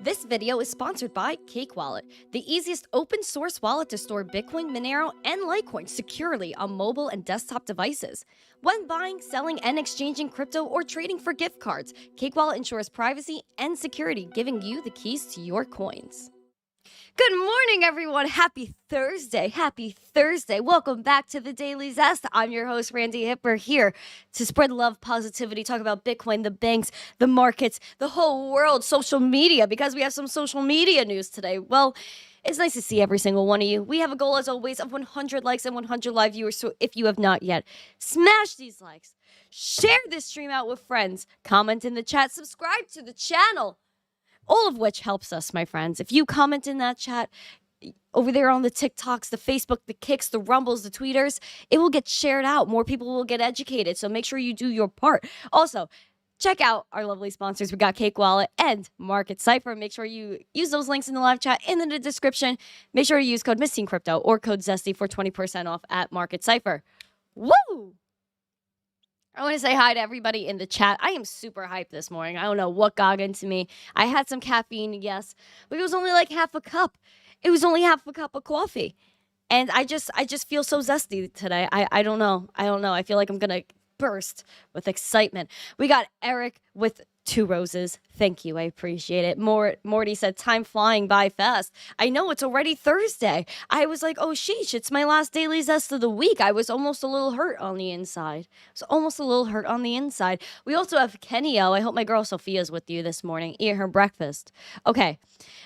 This video is sponsored by Cake Wallet, the easiest open source wallet to store Bitcoin, Monero, and Litecoin securely on mobile and desktop devices. When buying, selling, and exchanging crypto or trading for gift cards, Cake Wallet ensures privacy and security, giving you the keys to your coins. Good morning, everyone. Happy Thursday. Happy Thursday. Welcome back to the Daily Zest. I'm your host, Randi Hipper, here to spread love, positivity, talk about Bitcoin, the banks, the markets, the whole world, social media, because we have some social media news today. Well, it's nice to see every single one of you. We have a goal, as always, of 100 likes and 100 live viewers. So if you have not yet, smash these likes, share this stream out with friends, comment in the chat, subscribe to the channel. All of which helps us, my friends. If you comment in that chat over there on the TikToks, the Facebook, the Kicks, the Rumbles, the Tweeters, it will get shared out. More people will get educated. So make sure you do your part. Also, check out our lovely sponsors. We got Cake Wallet and Market Cipher. Make sure you use those links in the live chat and in the description. Make sure you use code missteencrypto or code Zesty for 20% off at Market Cipher. Woo! I want to say hi to everybody in the chat. I am super hyped this morning. I don't know what got into me. I had some caffeine, yes, but it was only like half a cup. It was only half a cup of coffee. And I just feel so zesty today. I don't know. I feel like I'm going to burst with excitement. We got Eric with 2 roses. Thank you. I appreciate it. Morty said, time flying by fast. I know, it's already Thursday. I was like, oh, sheesh, it's my last Daily Zest of the week. I was almost a little hurt on the inside. We also have Kenio. I hope my girl Sophia's with you this morning. Eat her breakfast. Okay.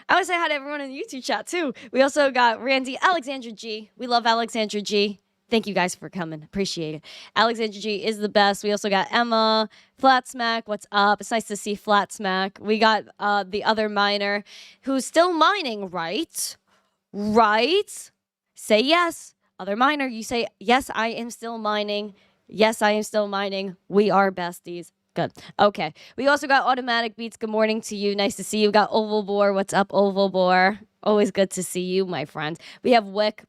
I want to say hi to everyone in the YouTube chat, too. We also got Randy, Alexandra G. We love Alexandra G. Thank you guys for coming. Appreciate it. Alexandra G is the best. We also got Emma, Flat Smack. What's up? It's nice to see Flat Smack. We got the other miner who's still mining, right? Right? Say yes. Other miner, you say, yes, I am still mining. Yes, I am still mining. We are besties. Good. Okay. We also got Automatic Beats. Good morning to you. Nice to see you. We got Oval Boar. What's up, Oval Boar? Always good to see you, my friend. We have Wick.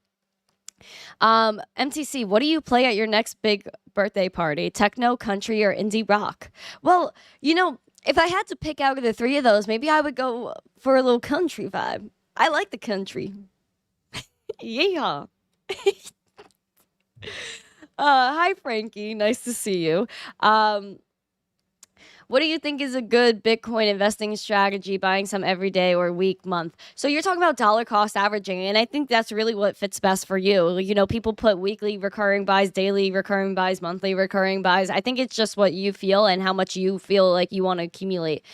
MTC, what do you play at your next big birthday party? Techno, country, or indie rock? Well, you know, if I had to pick out of the 3 of those, maybe I would go for a little country vibe. I like the country. Yeah. Hi, Frankie. Nice to see you. What do you think is a good Bitcoin investing strategy, buying some every day or week, month? So you're talking about dollar cost averaging, and I think that's really what fits best for you. You know, people put weekly recurring buys, daily recurring buys, monthly recurring buys. I think it's just what you feel and how much you feel like you want to accumulate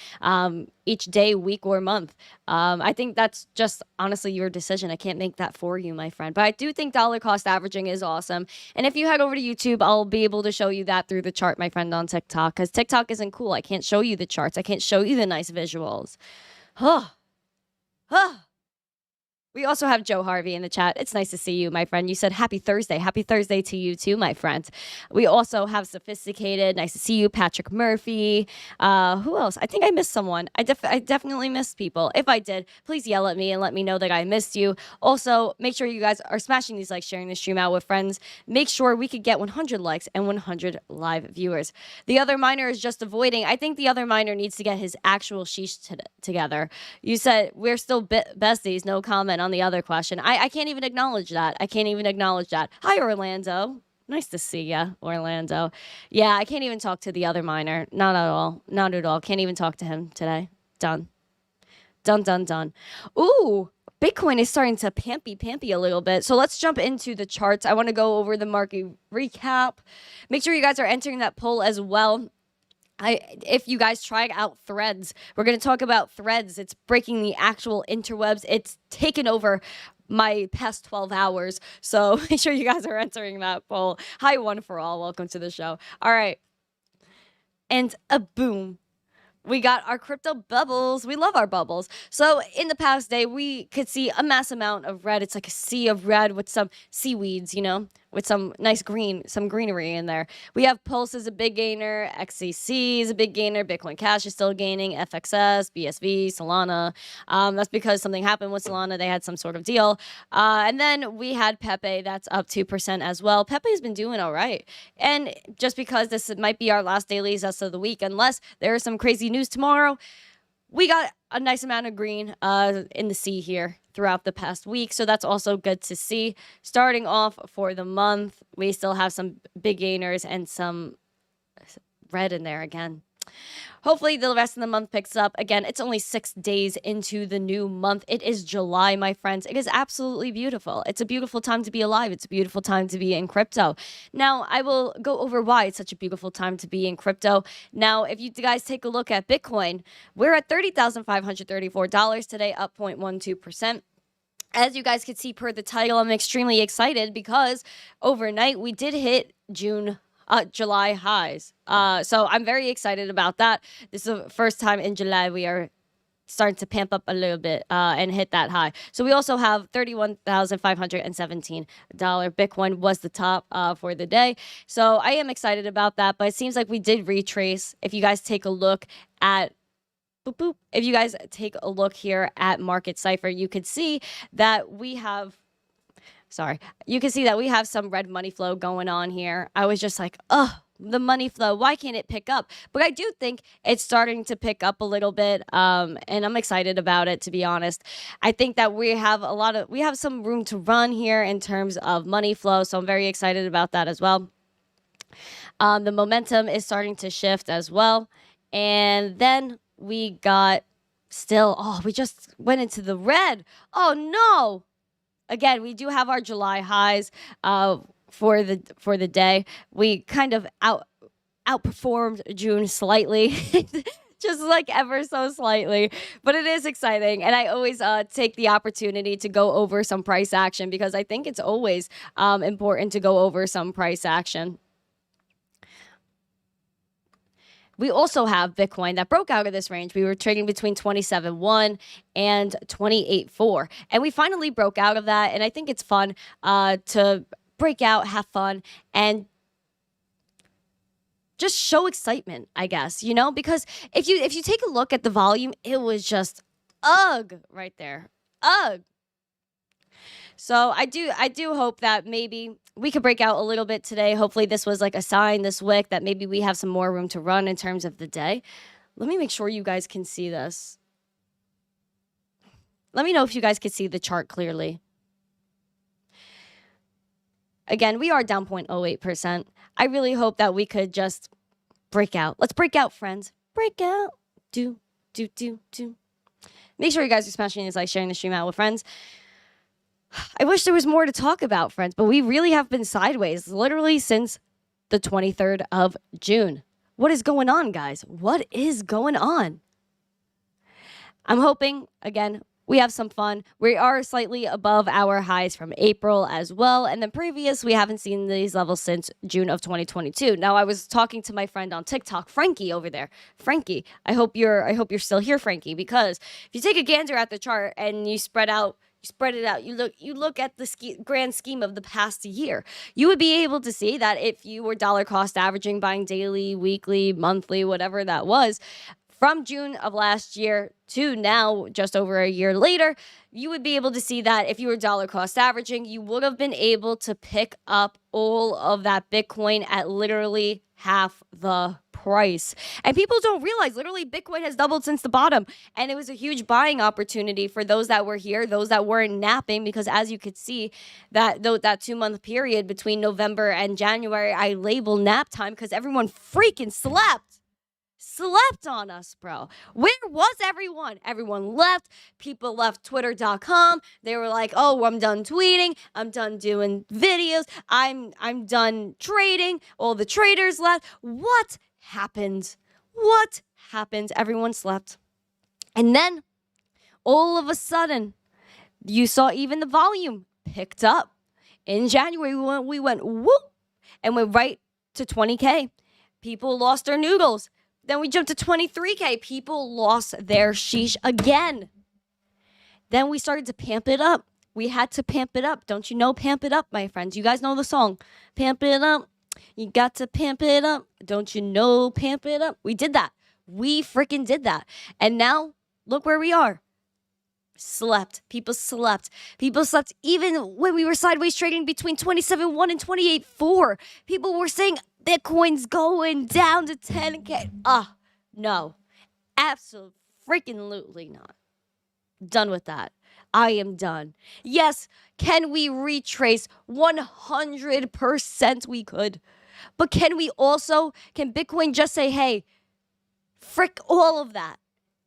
each day, week, or month. I think that's just honestly your decision. I can't make that for you, my friend. But I do think dollar cost averaging is awesome. And if you head over to YouTube, I'll be able to show you that through the chart, my friend, on TikTok, because TikTok isn't cool. I can't show you the charts. I can't show you the nice visuals. We also have Joe Harvey in the chat. It's nice to see you, my friend. You said happy Thursday. Happy Thursday to you too, my friend. We also have Sophisticated. Nice to see you. Patrick Murphy. Who else? I think I missed someone. I definitely missed people. If I did, please yell at me and let me know that I missed you. Also, make sure you guys are smashing these likes, sharing the stream out with friends. Make sure we could get 100 likes and 100 live viewers. The other miner is just avoiding. I think the other miner needs to get his actual sheesh together. You said we're still besties. No comment on the other question. I can't even acknowledge that. Hi, Orlando. Nice to see ya, Orlando. Yeah, I can't even talk to the other miner. Not at all. Can't even talk to him today. Done. Ooh, Bitcoin is starting to pampy a little bit. So let's jump into the charts. I want to go over the market recap. Make sure you guys are entering that poll as well. If you guys try out Threads, we're going to talk about Threads. It's breaking the actual interwebs. It's taken over my past 12 hours. So make sure you guys are entering that poll. Hi, One for All. Welcome to the show. All right. And a boom. We got our crypto bubbles. We love our bubbles. So in the past day, we could see a mass amount of red. It's like a sea of red with some seaweeds, you know, with some nice greenery in there. We have Pulse as a big gainer. XCC is a big gainer. Bitcoin Cash is still gaining. FXS, BSV, Solana. That's because something happened with Solana. They had some sort of deal. And then we had Pepe. That's up 2% as well. Pepe has been doing all right. And just because this might be our last Daily Zest of the week, unless there is some crazy news tomorrow, we got a nice amount of green in the sea here throughout the past week. So that's also good to see. Starting off for the month, we still have some big gainers and some red in there again. Hopefully the rest of the month picks up. Again, it's only 6 days into the new month. It is July, my friends. It is absolutely beautiful. It's a beautiful time to be alive. It's a beautiful time to be in crypto. Now, I will go over why it's such a beautiful time to be in crypto. Now, if you guys take a look at Bitcoin, we're at $30,534 today, up 0.12%. As you guys can see per the title, I'm extremely excited because overnight we did hit July highs. So I'm very excited about that. This is the first time in July we are starting to pamp up a little bit and hit that high. So we also have $31,517. Bitcoin was the top for the day. So I am excited about that, but it seems like we did retrace. If you guys take a look at if you guys take a look here at Market Cipher, you could see that we have you can see that we have some red money flow going on here. I was just like, the money flow, why can't it pick up? But I do think it's starting to pick up a little bit, and I'm excited about it, to be honest. I think that we have some room to run here in terms of money flow, so I'm very excited about that as well. The momentum is starting to shift as well. And then we got we just went into the red. Oh no! Again, we do have our July highs for the day. We kind of outperformed June slightly, just like ever so slightly. But it is exciting, and I always take the opportunity to go over some price action because I think it's always important to go over some price action. We also have Bitcoin that broke out of this range. We were trading between 27.1 and 28.4. And we finally broke out of that. And I think it's fun to break out, have fun, and just show excitement, I guess, because if you take a look at the volume, it was just right there. So I do hope that maybe we could break out a little bit today. Hopefully this was like a sign this week that maybe we have some more room to run in terms of the day. Let me make sure you guys can see this. Let me know if you guys can see the chart clearly. Again, we are down 0.08%. I really hope that we could just break out. Let's break out, friends. Break out. Do. Make sure you guys are smashing this like, sharing the stream out with friends. I wish there was more to talk about, friends, but we really have been sideways literally since the 23rd of June. What is going on, guys? What is going on? I'm hoping, again, we have some fun. We are slightly above our highs from April as well. And then previous, we haven't seen these levels since June of 2022. Now, I was talking to my friend on TikTok, Frankie over there. Frankie, I hope you're still here, Frankie, because if you take a gander at the chart and you spread it out, you look at the grand scheme of the past year, you would be able to see that if you were dollar cost averaging, buying daily, weekly, monthly, whatever that was, from June of last year to now, just over a year later, you would be able to see that if you were dollar cost averaging, you would have been able to pick up all of that Bitcoin at literally half the price. And people don't realize literally Bitcoin has doubled since the bottom. And it was a huge buying opportunity for those that were here, those that weren't napping, because as you could see, that 2-month period between November and January, I label nap time because everyone freaking slept on us, bro. Where was everyone? Everyone left. People left twitter.com. They were like, oh, I'm done tweeting. I'm done doing videos. I'm done trading. All the traders left. What happened? Everyone slept. And then all of a sudden, you saw even the volume picked up. In January, we went whoop and went right to 20K. People lost their noodles. Then we jumped to 23K. People lost their sheesh again. Then we started to pamp it up. We had to pamp it up. Don't you know pamp it up, my friends? You guys know the song. Pamp it up. You got to pamp it up. Don't you know pamp it up? We did that. We freaking did that. And now, look where we are. Slept. People slept. People slept even when we were sideways trading between 27.1 and 28.4. People were saying Bitcoin's going down to 10K. No. Absolutely Freaking not. Done with that. I am done. Yes, can we retrace? 100% we could. But can Bitcoin just say, hey, frick all of that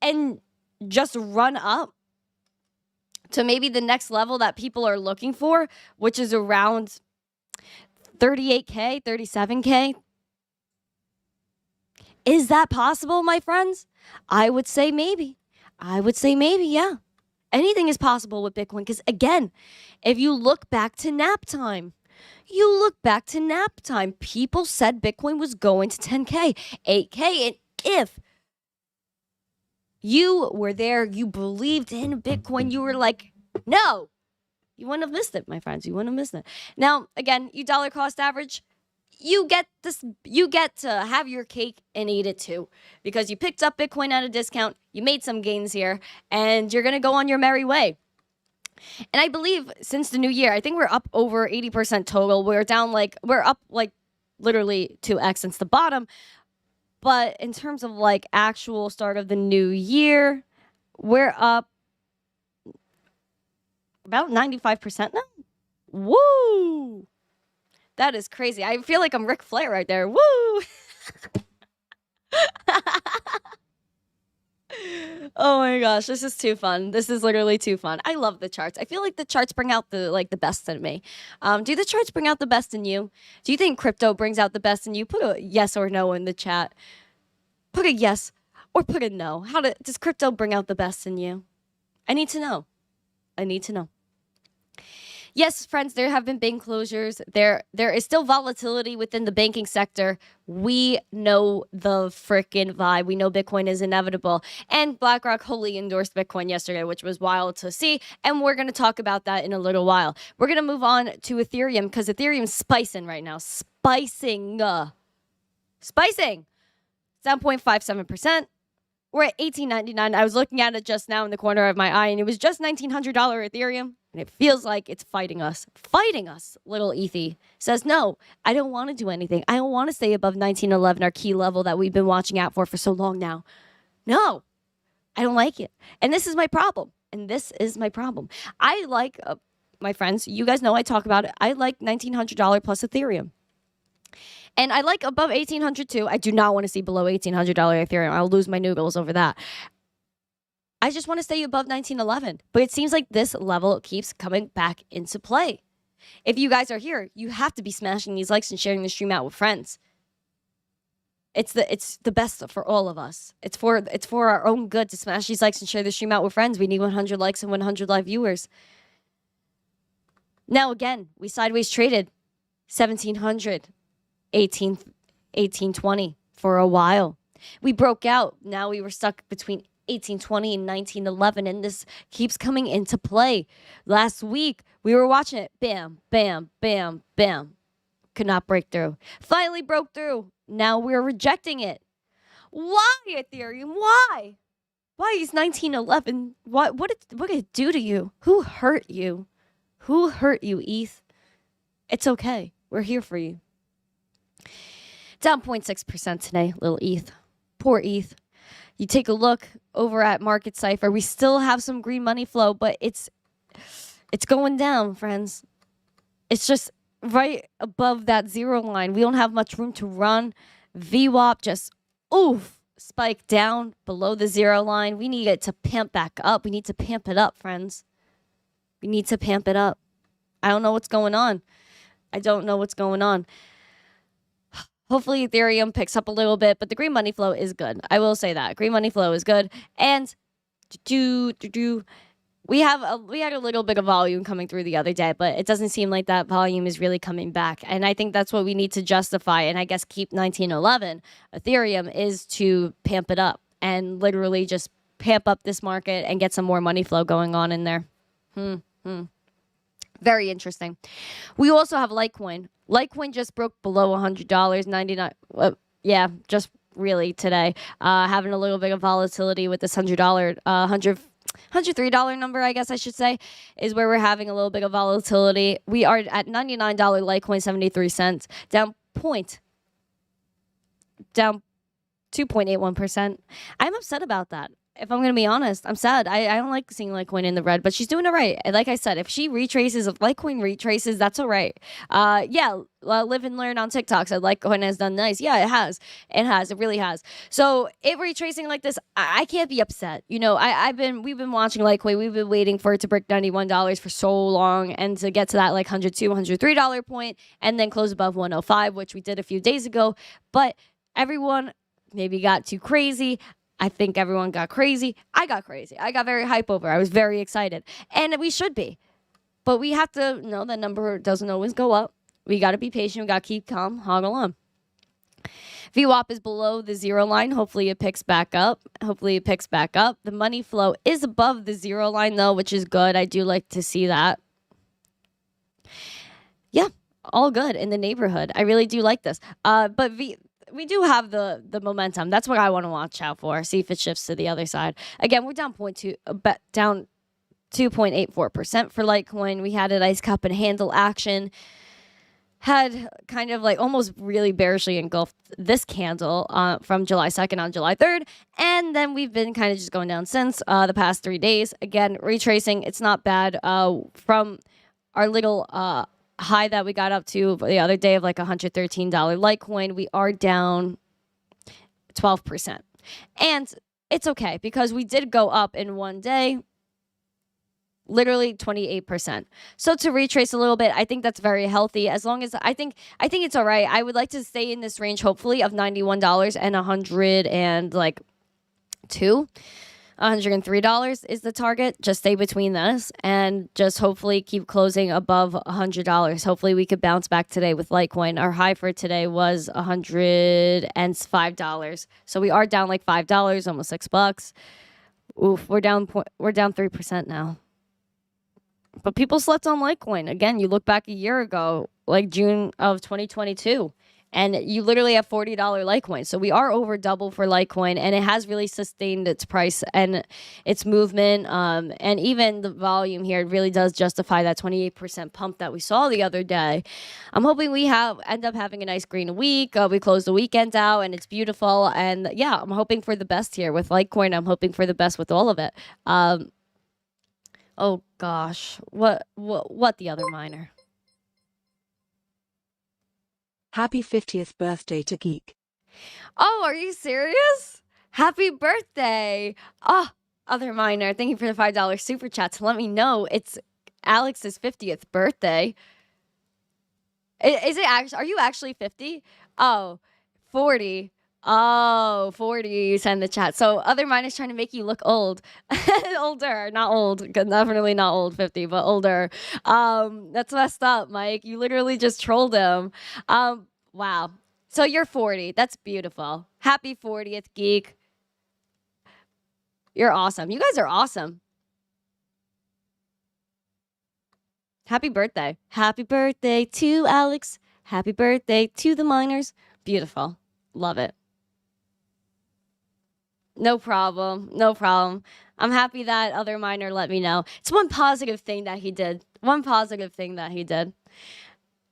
and just run up to maybe the next level that people are looking for, which is around 38K, 37K? Is that possible, my friends? I would say maybe. Yeah. Anything is possible with Bitcoin because, again, if you look back to nap time, people said Bitcoin was going to 10K, 8K, and if you were there, you believed in Bitcoin, you were like, no, you wouldn't have missed it, my friends. You wouldn't have missed it. Now, again, you dollar cost average, you get to have your cake and eat it too, because you picked up Bitcoin at a discount, you made some gains here, and you're going to go on your merry way. And I believe since the new year, I think we're up over 80% total. We're up like literally 2x since the bottom. But in terms of like actual start of the new year, we're up about 95% now. Woo! That is crazy. I feel like I'm Ric Flair right there. Woo! Oh my gosh, this is too fun. This is literally too fun. I love the charts. I feel like the charts bring out the best in me. Do the charts bring out the best in you? Do you think crypto brings out the best in you? Put a yes or no in the chat. Put a yes or put a no. Does crypto bring out the best in you? I need to know. Yes, friends, there have been bank closures. There is still volatility within the banking sector. We know the frickin' vibe. We know Bitcoin is inevitable. And BlackRock wholly endorsed Bitcoin yesterday, which was wild to see. And we're going to talk about that in a little while. We're going to move on to Ethereum because Ethereum's spicing right now. Spicing. Down 0.57%. We're at $18.99. I was looking at it just now in the corner of my eye, and it was just $1,900 Ethereum. And it feels like it's fighting us. Little Ethy says, no, I don't want to do anything. I don't want to stay above 1911, our key level that we've been watching out for so long now. No, I don't like it. And this is my problem. I like, my friends, you guys know I talk about it. I like $1,900 plus Ethereum. And I like above 1,800 too. I do not want to see below $1,800 Ethereum. I'll lose my noodles over that. I just want to stay above 1911. But it seems like this level keeps coming back into play. If you guys are here, you have to be smashing these likes and sharing the stream out with friends. It's the best for all of us. It's for our own good to smash these likes and share the stream out with friends. We need 100 likes and 100 live viewers. Now again, we sideways traded 1,700, 1820 for a while. We broke out. Now we were stuck between 1820 and 1911, and this keeps coming into play. Last week, we were watching it. Bam, bam, bam, bam. Could not break through. Finally broke through. Now we're rejecting it. Why, Ethereum? Why? Why is 1911? What did it do to you? Who hurt you? ETH? It's okay. We're here for you. Down 0.6% today, little ETH. Poor ETH. You take a look over at Market Cipher. We still have some green money flow, but it's going down, friends. It's just right above that zero line. We don't have much room to run. VWAP just, spiked down below the zero line. We need it to pimp back up. We need to pamp it up, friends. We need to pamp it up. I don't know what's going on. Hopefully Ethereum picks up a little bit, but the green money flow is good. I will say that. Green money flow is good. And we had a little bit of volume coming through the other day, but it doesn't seem like that volume is really coming back. And I think that's what we need to justify and I guess keep 1911 Ethereum is to pamp it up and literally just pamp up this market and get some more money flow going on in there. Very interesting. We also have Litecoin. Litecoin just broke below $100, 99. Yeah, just really today. Having a little bit of volatility with this $103 number, I guess I should say, is where we're having a little bit of volatility. We are at $99 Litecoin, 73 cents, down 2.81%. I'm upset about that. if I'm going to be honest, I'm sad. I don't like seeing Litecoin in the red, but she's doing it right. Like I said, if she retraces, if Litecoin retraces, that's all right. Live and learn on TikTok. So Litecoin has done nice. Yeah, it has. It really has. So it retracing like this, I can't be upset. You know, we've been watching Litecoin. We've been waiting for it to break $91 for so long and to get to that like $102, $103 point and then close above 105, which we did a few days ago. But everyone maybe got too crazy. I think everyone got crazy. I got crazy. I got very hype over. I was very excited. And we should be. But we have to know that number doesn't always go up. We got to be patient. We got to keep calm, hoggle on. VWAP is below the zero line. Hopefully it picks back up. The money flow is above the zero line, though, which is good. I do like to see that. Yeah, all good in the neighborhood. I really do like this. But we do have the momentum. That's what I want to watch out for. See if it shifts to the other side. Again, we're down 2.84% for Litecoin. We had a nice cup and handle action. Had kind of like almost really bearishly engulfed this candle from July 2nd on July 3rd. And then we've been kind of just going down since the past 3 days. Again, retracing. It's not bad from our little high that we got up to the other day of like $113 Litecoin. We are down 12%. And it's okay because we did go up in one day, literally 28%. So to retrace a little bit, I think that's very healthy. As long as I think it's all right. I would like to stay in this range, hopefully, of $91 and $103 is the target. Just stay between this and just hopefully keep closing above $100. Hopefully we could bounce back today with Litecoin. Our high for today was $105. So we are down like $5, almost $6. Oof, we're down 3% now. But people slept on Litecoin. Again, you look back a year ago, like June of 2022. And you literally have $40 Litecoin. So we are over double for Litecoin. And it has really sustained its price and its movement. And even the volume here really does justify that 28% pump that we saw the other day. I'm hoping we end up having a nice green week. We close the weekend out and it's beautiful. And yeah, I'm hoping for the best here with Litecoin. I'm hoping for the best with all of it. Oh gosh, what the other miner? Happy 50th birthday to Geek. Oh, are you serious? Happy birthday. Oh, other miner, thank you for the $5 super chat to let me know it's Alex's 50th birthday. Is it actually, are you actually 50? Oh, 40. Oh, 40, you send the chat. So other miners trying to make you look old. Older, not old. Definitely not old 50, but older. That's messed up, Mike. You literally just trolled him. Wow. So you're 40. That's beautiful. Happy 40th, Geek. You're awesome. You guys are awesome. Happy birthday. Happy birthday to Alex. Happy birthday to the miners. Beautiful. Love it. No problem. No problem. I'm happy that other miner let me know. It's one positive thing that he did.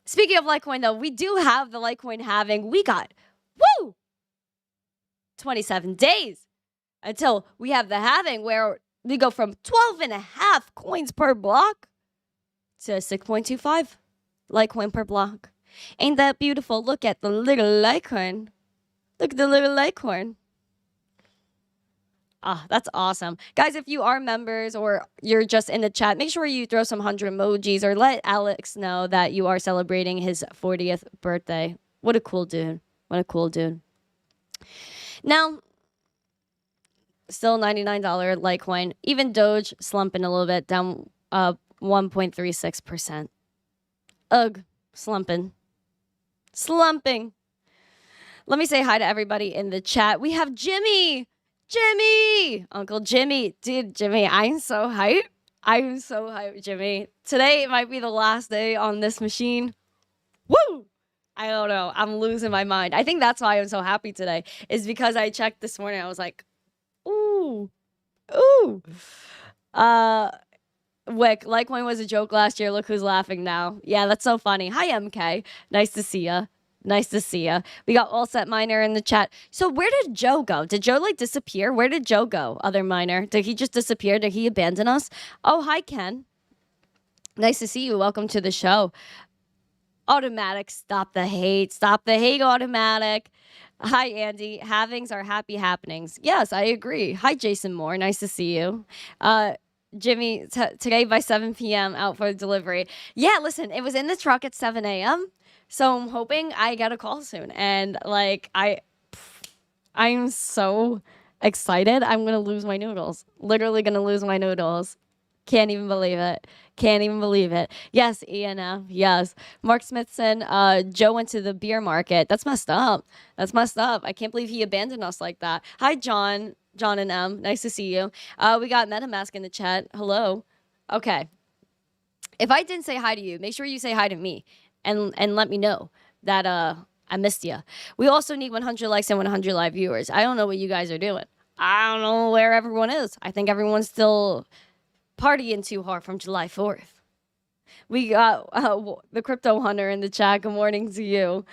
Speaking of Litecoin, though, we do have the Litecoin halving. We got, 27 days until we have the halving where we go from 12.5 coins per block to 6.25 Litecoin per block. Ain't that beautiful? Look at the little Litecoin. Look at the little Litecoin. Ah, that's awesome. Guys, if you are members or you're just in the chat, make sure you throw some 100 emojis or let Alex know that you are celebrating his 40th birthday. What a cool dude. What a cool dude. Now, still $99 Litecoin. Even Doge slumping a little bit, down 1.36%. Ugh, slumping. Let me say hi to everybody in the chat. We have Jimmy, Uncle Jimmy. Dude, Jimmy, I'm so hyped, Jimmy. Today might be the last day on this machine. Woo! I don't know. I'm losing my mind. I think that's why I'm so happy today, is because I checked this morning. I was like, ooh. Wick, Litecoin was a joke last year. Look who's laughing now. Yeah, that's so funny. Hi, MK. Nice to see ya. Nice to see you. We got All Set Miner in the chat. So where did Joe go? Did Joe like disappear? Where did Joe go, other miner? Did he just disappear? Did he abandon us? Oh, hi, Ken. Nice to see you. Welcome to the show. Automatic, stop the hate. Stop the hate, Automatic. Hi, Andy. Havings are happy happenings. Yes, I agree. Hi, Jason Moore. Nice to see you. Jimmy, today by 7 p.m. out for delivery. Yeah, listen, it was in the truck at 7 a.m., so I'm hoping I get a call soon. And like I'm so excited. I'm gonna lose my noodles. Literally gonna lose my noodles. Can't even believe it. Can't even believe it. Yes, ENF. Yes. Mark Smithson, Joe went to the beer market. That's messed up. That's messed up. I can't believe he abandoned us like that. Hi, John. John and M. Nice to see you. We got MetaMask in the chat. Hello. Okay. If I didn't say hi to you, make sure you say hi to me. And let me know that I missed you. We also need 100 likes and 100 live viewers. I don't know what you guys are doing. I don't know where everyone is. I think everyone's still partying too hard from July 4th. We got the Crypto Hunter in the chat. Good morning to you.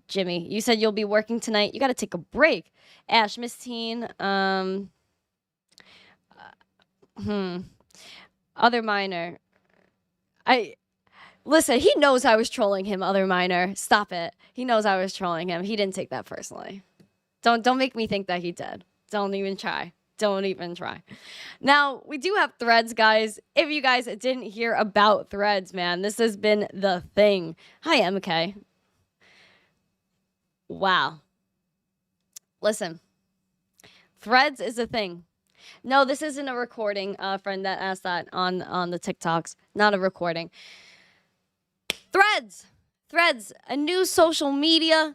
Jimmy, you said you'll be working tonight. You got to take a break. Ash, Miss Teen. Other miner. Listen, he knows I was trolling him, other miner. Stop it. He knows I was trolling him. He didn't take that personally. Don't make me think that he did. Don't even try. Don't even try. Now, we do have threads, guys. If you guys didn't hear about threads, man, this has been the thing. Hi, MK. Wow. Listen, threads is a thing. No, this isn't a recording, friend that asked that on the TikToks. Not a recording. Threads, a new social media.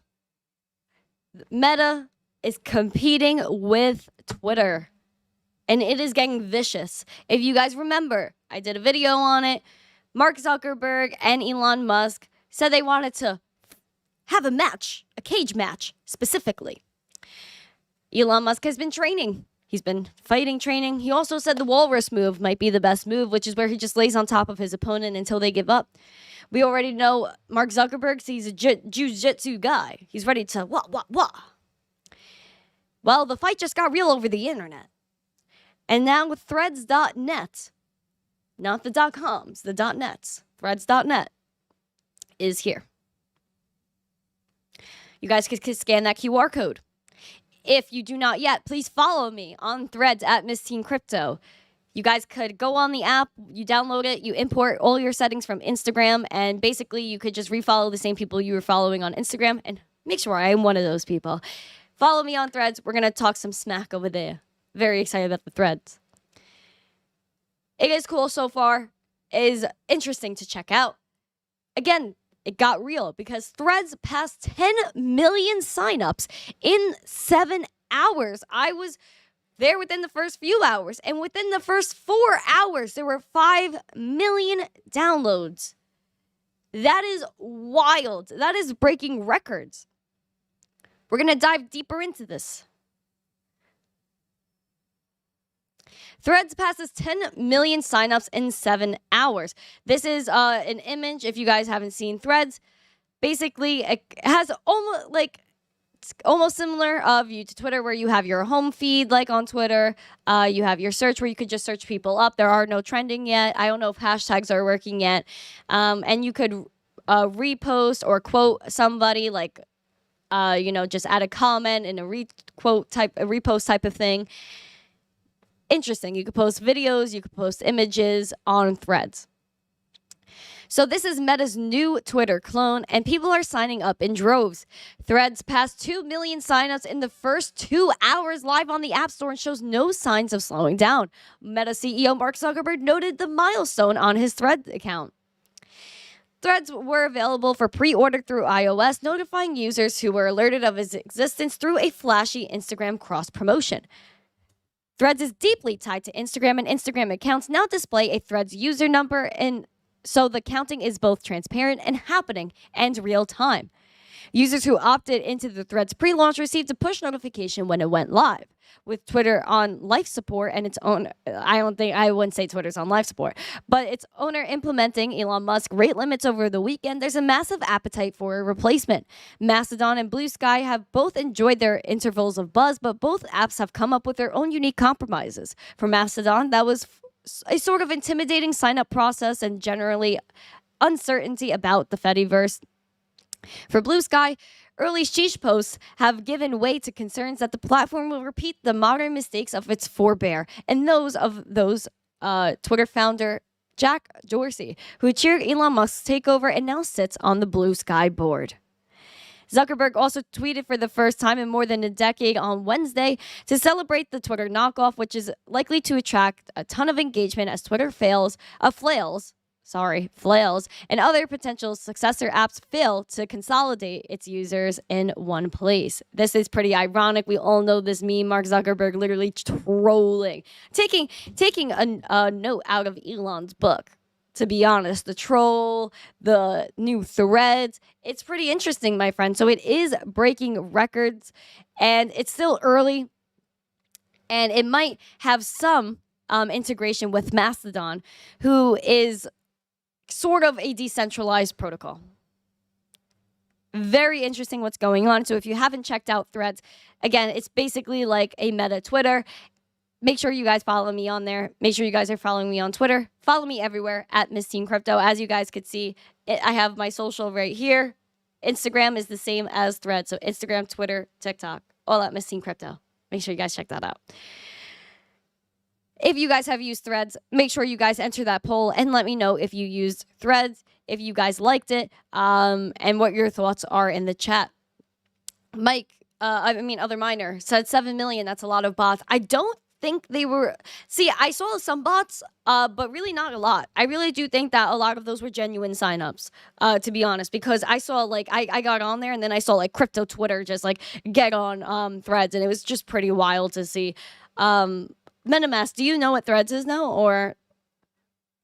Meta is competing with Twitter. And it is getting vicious. If you guys remember, I did a video on it. Mark Zuckerberg and Elon Musk said they wanted to have a match, a cage match specifically. Elon Musk has been training. He's been fighting training. He also said the walrus move might be the best move, which is where he just lays on top of his opponent until they give up. We already know Mark Zuckerberg, he's a jiu-jitsu guy. He's ready to wah. Well, the fight just got real over the internet. And now with threads.net, not the .coms, the .nets, threads.net is here. You guys can scan that QR code. If you do not yet, please follow me on Threads at missteencrypto. You guys could go on the app, you download it, you import all your settings from Instagram, and basically you could just refollow the same people you were following on Instagram, and make sure I am one of those people. Follow me on Threads. We're going to talk some smack over there. Very excited about the Threads. It is cool so far. It is interesting to check out. Again, it got real because Threads passed 10 million signups in 7 hours. I was there within the first few hours, and within the first 4 hours, there were 5 million downloads. That is wild. That is breaking records. We're going to dive deeper into this. Threads passes 10 million signups in 7 hours. This is an image, if you guys haven't seen Threads. Basically, it has almost similar view to Twitter, where you have your home feed like on Twitter. You have your search where you could just search people up. There are no trending yet. I don't know if hashtags are working yet. And you could repost or quote somebody, like, just add a comment and a repost type of thing. Interesting. You could post videos, you could post images on Threads. So this is Meta's new Twitter clone, and people are signing up in droves. Threads passed 2 million signups in the first 2 hours live on the App Store and shows no signs of slowing down. Meta CEO Mark Zuckerberg noted the milestone on his Threads account. Threads were available for pre-order through iOS, notifying users who were alerted of its existence through a flashy Instagram cross-promotion. Threads is deeply tied to Instagram, and Instagram accounts now display a Threads user number, and so the counting is both transparent and happening and real time. Users who opted into the Threads pre-launch received a push notification when it went live. With Twitter on life support and its own, I wouldn't say Twitter's on life support, but its owner implementing Elon Musk rate limits over the weekend, there's a massive appetite for a replacement. Mastodon and Blue Sky have both enjoyed their intervals of buzz, but both apps have come up with their own unique compromises. For Mastodon, that was a sort of intimidating sign-up process and generally uncertainty about the Fediverse. For Blue Sky, early sheesh posts have given way to concerns that the platform will repeat the modern mistakes of its forebear and those of Twitter founder Jack Dorsey, who cheered Elon Musk's takeover and now sits on the Blue Sky board. Zuckerberg also tweeted for the first time in more than a decade on Wednesday to celebrate the Twitter knockoff, which is likely to attract a ton of engagement as Twitter flails, and other potential successor apps fail to consolidate its users in one place. This is pretty ironic. We all know this meme, Mark Zuckerberg literally trolling, taking a note out of Elon's book. To be honest, the troll, the new threads, it's pretty interesting, my friend. So it is breaking records, and it's still early, and it might have some integration with Mastodon, who is sort of a decentralized protocol. Very interesting what's going on. So if you haven't checked out Threads, again, it's basically like a meta Twitter. Make sure you guys follow me on there. Make sure you guys are following me on Twitter. Follow me everywhere at missteencrypto. As you guys could see, I have my social right here. Instagram is the same as Threads. So Instagram, Twitter, TikTok, all at missteencrypto. Make sure you guys check that out. If you guys have used Threads, make sure you guys enter that poll and let me know if you used Threads, if you guys liked it, and what your thoughts are in the chat. Other miner said 7 million. That's a lot of bots. I don't think they were. See, I saw some bots, but really not a lot. I really do think that a lot of those were genuine signups, to be honest, because I saw I got on there and then I saw crypto Twitter just get on Threads, and it was just pretty wild to see. MetaMask, do you know what Threads is now? Or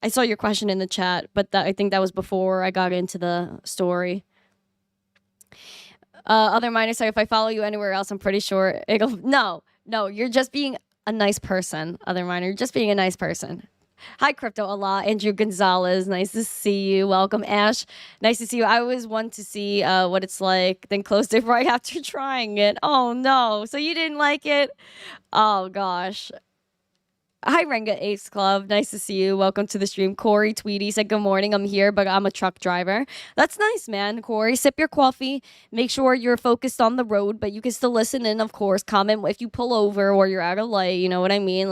I saw your question in the chat, but I think that was before I got into the story. Other miners say if I follow you anywhere else, I'm pretty sure it'll... No, you're just being a nice person, other miner. You're just being a nice person. Hi, Crypto Allah. Andrew Gonzalez, nice to see you. Welcome, Ash. Nice to see you. I always want to see what it's like, then closed it right after trying it. Oh, no. So you didn't like it? Oh, gosh. Hi, Renga Ace Club. Nice to see you. Welcome to the stream. Corey Tweedy said, good morning. I'm here, but I'm a truck driver. That's nice, man. Corey, sip your coffee. Make sure you're focused on the road, but you can still listen in, of course. Comment if you pull over or you're out of light. You know what I mean?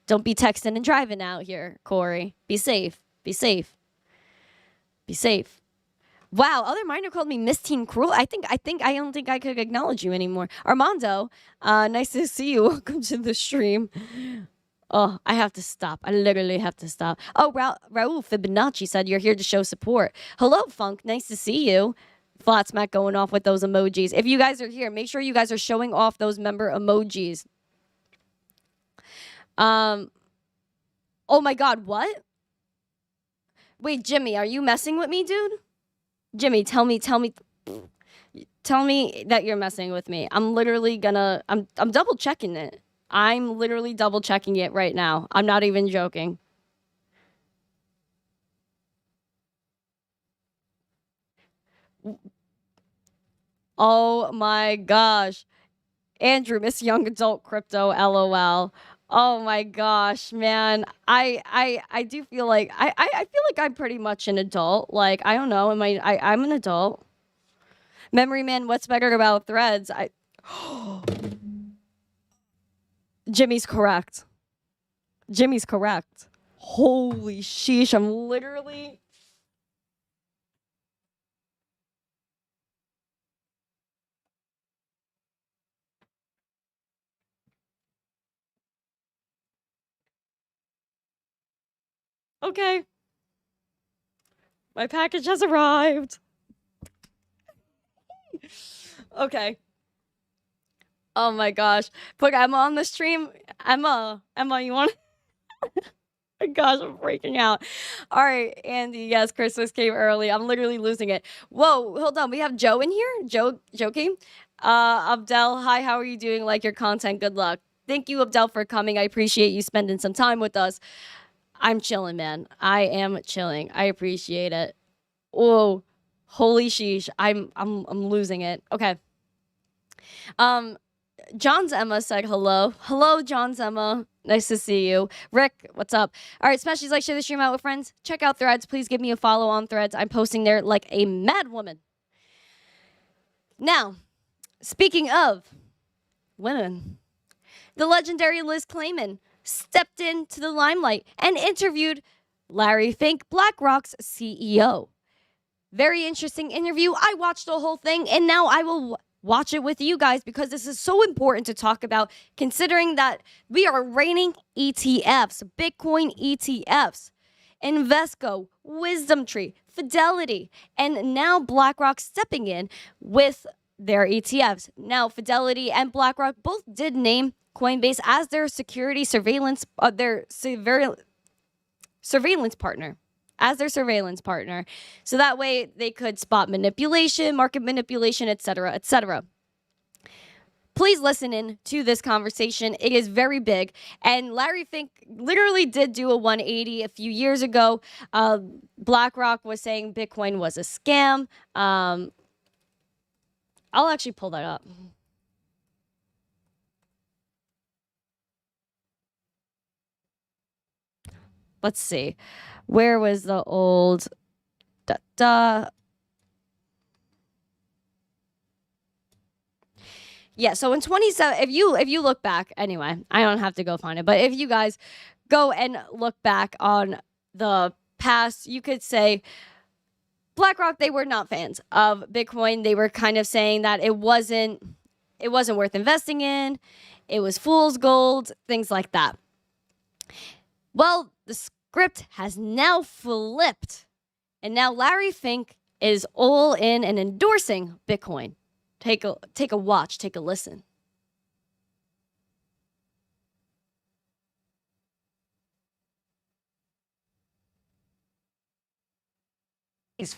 Don't be texting and driving out here, Corey. Be safe. Be safe. Be safe. Wow, other miner called me Miss Teen Cruel. I don't think I could acknowledge you anymore. Armando, nice to see you. Welcome to the stream. Oh, I have to stop. I literally have to stop. Oh, Raul Fibonacci said you're here to show support. Hello, Funk. Nice to see you. Flat smack going off with those emojis. If you guys are here, make sure you guys are showing off those member emojis. Oh my God, what? Wait, Jimmy, are you messing with me, dude? Jimmy, tell me that you're messing with me. I'm literally gonna, I'm double checking it. I'm literally double checking it right now. I'm not even joking. Oh my gosh. Andrew, Miss Young Adult Crypto, LOL. Oh my gosh, man. I do feel like I feel like I'm pretty much an adult. I don't know. I'm an adult. Memory Man, what's better about Threads? Jimmy's correct. Jimmy's correct. Holy sheesh, I'm literally... Okay. My package has arrived. Okay. Oh my gosh. Put Emma on the stream. Emma, you want... My gosh, I'm freaking out. All right, Andy. Yes, Christmas came early. I'm literally losing it. Whoa, hold on. We have Joe in here. Joe came. Abdel, hi. How are you doing? Like your content. Good luck. Thank you, Abdel, for coming. I appreciate you spending some time with us. I'm chilling, man. I am chilling. I appreciate it. Whoa, holy sheesh. I'm losing it. Okay. John's Emma said hello. Hello, John's Emma. Nice to see you. Rick, what's up? All right, smashies, like, share the stream out with friends. Check out Threads. Please give me a follow on Threads. I'm posting there like a mad woman. Now, speaking of women, the legendary Liz Clayman stepped into the limelight and interviewed Larry Fink, BlackRock's CEO. Very interesting interview. I watched the whole thing, and now I will watch it with you guys because this is so important to talk about, considering that we are raining ETFs, Bitcoin ETFs, Invesco, Wisdom Tree, Fidelity, and now BlackRock stepping in with their ETFs. Now, Fidelity and BlackRock both did name Coinbase as their security surveillance, surveillance partner. As their surveillance partner. So that way they could spot manipulation, market manipulation, etc., etc. Please listen in to this conversation. It is very big. And Larry Fink literally did do a 180 a few years ago. BlackRock was saying Bitcoin was a scam. I'll actually pull that up. Let's see. Where was the old Yeah, so in 27, if you look back, anyway, I don't have to go find it, but if you guys go and look back on the past, you could say BlackRock, they were not fans of Bitcoin. They were kind of saying that it wasn't worth investing in. It was fool's gold, things like that. Well, the script has now flipped, and now Larry Fink is all in and endorsing Bitcoin. Take a watch, take a listen. He's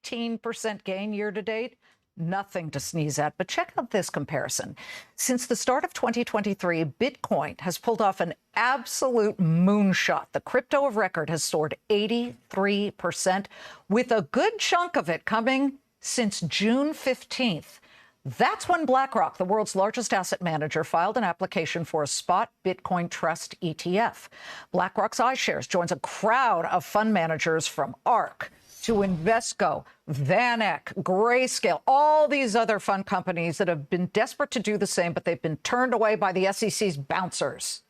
15% gain year to date. Nothing to sneeze at, but check out this comparison. Since the start of 2023, Bitcoin has pulled off an absolute moonshot. The crypto of record has soared 83%, with a good chunk of it coming since June 15th. That's when BlackRock, the world's largest asset manager, filed an application for a spot Bitcoin Trust ETF. BlackRock's iShares joins a crowd of fund managers from ARK to Invesco, VanEck, Grayscale, all these other fund companies that have been desperate to do the same, but they've been turned away by the SEC's bouncers,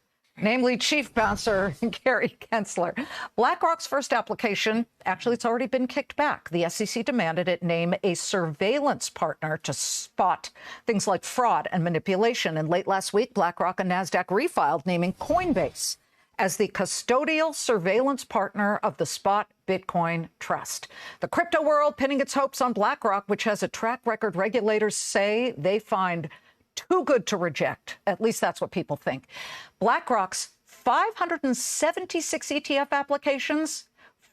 namely Chief Bouncer Gary Gensler. BlackRock's first application, actually, it's already been kicked back. The SEC demanded it name a surveillance partner to spot things like fraud and manipulation. And late last week, BlackRock and NASDAQ refiled, naming Coinbase as the custodial surveillance partner of the spot Bitcoin Trust. The crypto world pinning its hopes on BlackRock, which has a track record regulators say they find too good to reject. At least that's what people think. BlackRock's 576 ETF applications,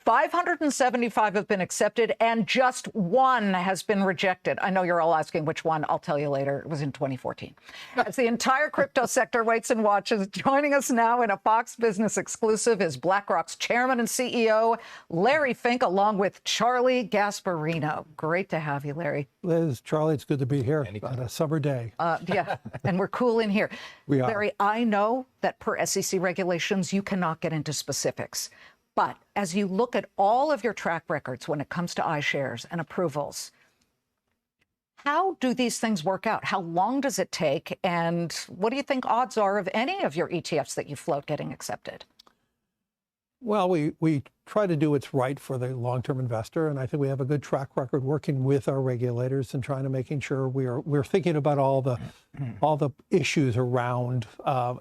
575 have been accepted, and just one has been rejected. I know you're all asking which one. I'll tell you later. It was in 2014. As the entire crypto sector waits and watches, joining us now in a Fox Business exclusive is BlackRock's chairman and CEO, Larry Fink, along with Charlie Gasparino. Great to have you, Larry. Liz, Charlie, it's good to be here on a summer day. Yeah, and we're cool in here. We are. Larry, I know that per SEC regulations, you cannot get into specifics. But as you look at all of your track records when it comes to iShares and approvals, how do these things work out? How long does it take? And what do you think odds are of any of your ETFs that you float getting accepted? Well, we try to do what's right for the long-term investor. And I think we have a good track record working with our regulators and trying to making sure we're thinking about all the issues around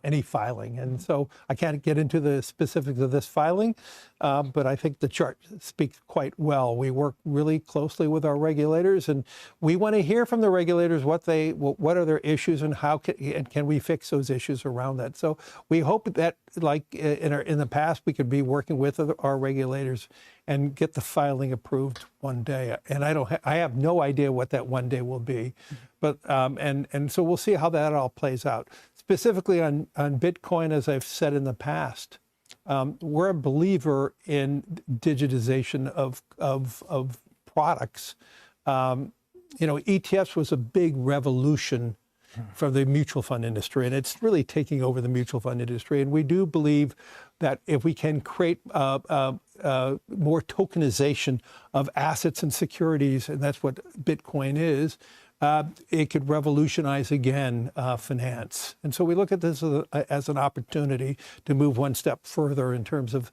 any filing. And so I can't get into the specifics of this filing, but I think the chart speaks quite well. We work really closely with our regulators, and we want to hear from the regulators what are their issues and how can we fix those issues around that. So we hope that, like in the past, we could be working with our regulators and get the filing approved one day. And I have no idea what that one day will be, but and so we'll see how that all plays out. Specifically on Bitcoin, as I've said in the past, we're a believer in digitization of products. ETFs was a big revolution for the mutual fund industry, and it's really taking over the mutual fund industry. And we do believe that if we can create more tokenization of assets and securities, and that's what Bitcoin is, it could revolutionize again finance. And so we look at this as an opportunity to move one step further in terms of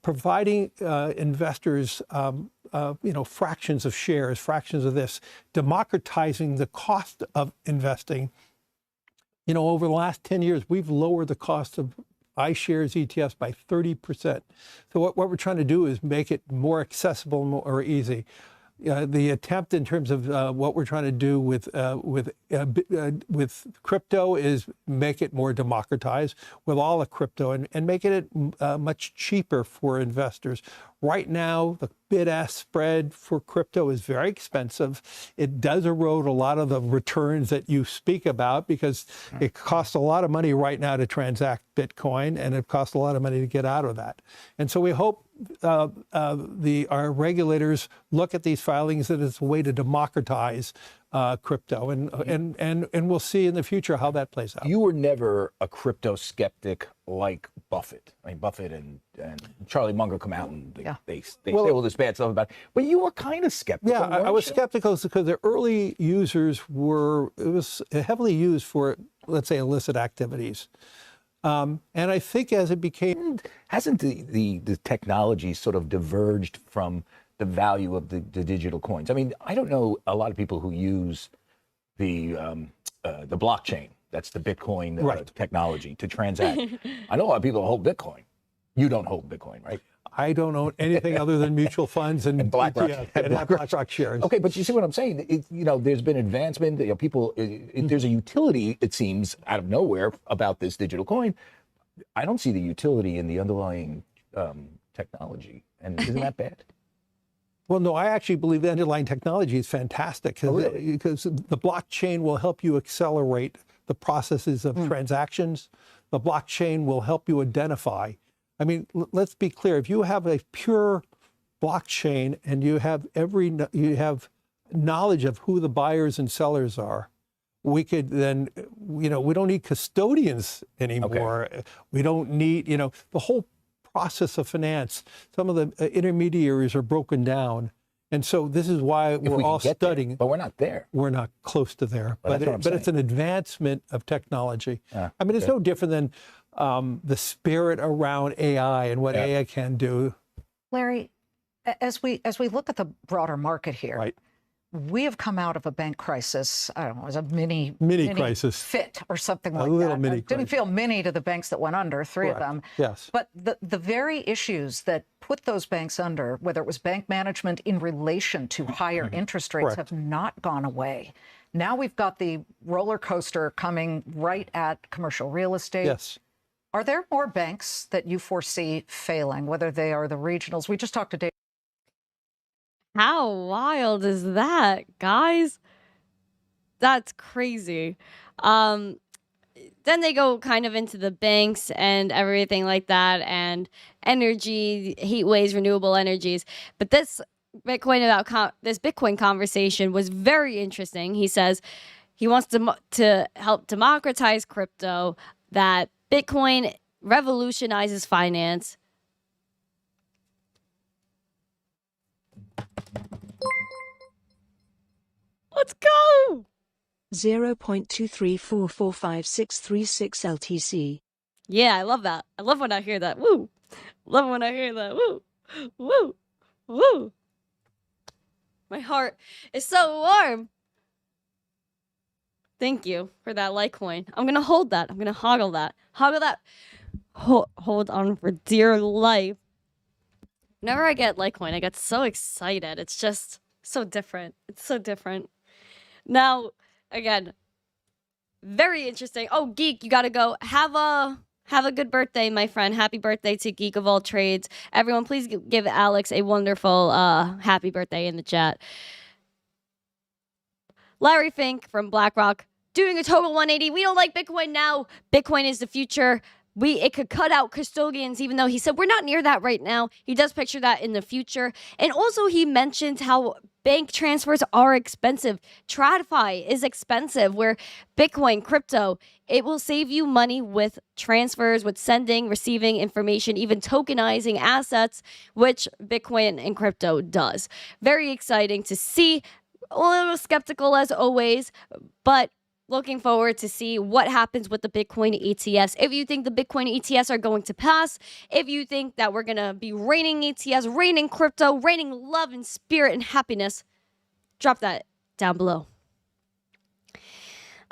providing investors, fractions of shares, fractions of this, democratizing the cost of investing. Over the last 10 years, we've lowered the cost of iShares ETFs by 30%. So what we're trying to do is make it more accessible, more easy. The attempt in terms of what we're trying to do with crypto is make it more democratized with all the crypto and making it much cheaper for investors. Right now, the bid-ask spread for crypto is very expensive. It does erode a lot of the returns that you speak about because it costs a lot of money right now to transact Bitcoin, and it costs a lot of money to get out of that. And so we hope our regulators look at these filings as a way to democratize crypto, and we'll see in the future how that plays out. You were never a crypto skeptic like Buffett. I mean, Buffett and Charlie Munger come out and they say all this bad stuff about it. But you were kind of skeptical. Yeah, I was skeptical because the early users it was heavily used for, let's say, illicit activities. And I think as it became... Hasn't the technology sort of diverged from the value of the digital coins? I mean, I don't know a lot of people who use the blockchain. That's the Bitcoin technology to transact. I know a lot of people who hold Bitcoin. You don't hold Bitcoin, right? I don't own anything other than mutual funds and BlackRock, BlackRock shares. Okay, but you see what I'm saying? There's been advancement. There's a utility, it seems, out of nowhere about this digital coin. I don't see the utility in the underlying technology, and isn't that bad? Well, no, I actually believe the underlying technology is fantastic because the blockchain will help you accelerate the processes of transactions. The blockchain will help you identify. I mean, let's be clear. If you have a pure blockchain and you have knowledge of who the buyers and sellers are, we could then, we don't need custodians anymore. Okay. We don't need, the whole process of finance. Some of the intermediaries are broken down. And so this is why we're all studying. There, but we're not there. We're not close to there. But it's an advancement of technology. I mean, it's no different than the spirit around AI and what AI can do. Larry, as we look at the broader market here, we have come out of a bank crisis. I don't know, it was a mini crisis, fit or something like that. A little mini. It didn't feel mini to the banks that went under, three of them. Yes. But the very issues that put those banks under, whether it was bank management in relation to higher interest rates, have not gone away. Now we've got the roller coaster coming right at commercial real estate. Yes. Are there more banks that you foresee failing, whether they are the regionals? We just talked to Dave. How wild is that, guys? That's crazy. Then they go kind of into the banks and everything like that, and energy, heat waves, renewable energies. But this Bitcoin conversation was very interesting. He says he wants to help democratize crypto, that Bitcoin revolutionizes finance. Let's go! 0.234456636 LTC. Yeah, I love that. I love when I hear that. Woo! Love when I hear that. Woo! Woo! Woo! My heart is so warm. Thank you for that Litecoin. I'm gonna hold that. I'm gonna hoggle that. Hoggle that. Hold on for dear life. Whenever I get Litecoin, I get so excited. It's just so different. It's so different. Now, again, very interesting. Oh, Geek, you gotta go. Have a good birthday, my friend. Happy birthday to Geek of all trades. Everyone, please give Alex a wonderful happy birthday in the chat. Larry Fink from BlackRock doing a total 180. We don't like Bitcoin now. Bitcoin is the future. It could cut out custodians, even though he said we're not near that right now. He does picture that in the future. And also he mentioned how bank transfers are expensive. TradFi is expensive, where Bitcoin, crypto, it will save you money with transfers, with sending, receiving information, even tokenizing assets, which Bitcoin and crypto does. Very exciting to see. A little skeptical as always, but looking forward to see what happens with the Bitcoin ETFs. If you think the Bitcoin ETFs are going to pass, if you think that we're going to be raining ETFs, raining crypto, raining love and spirit and happiness, drop that down below.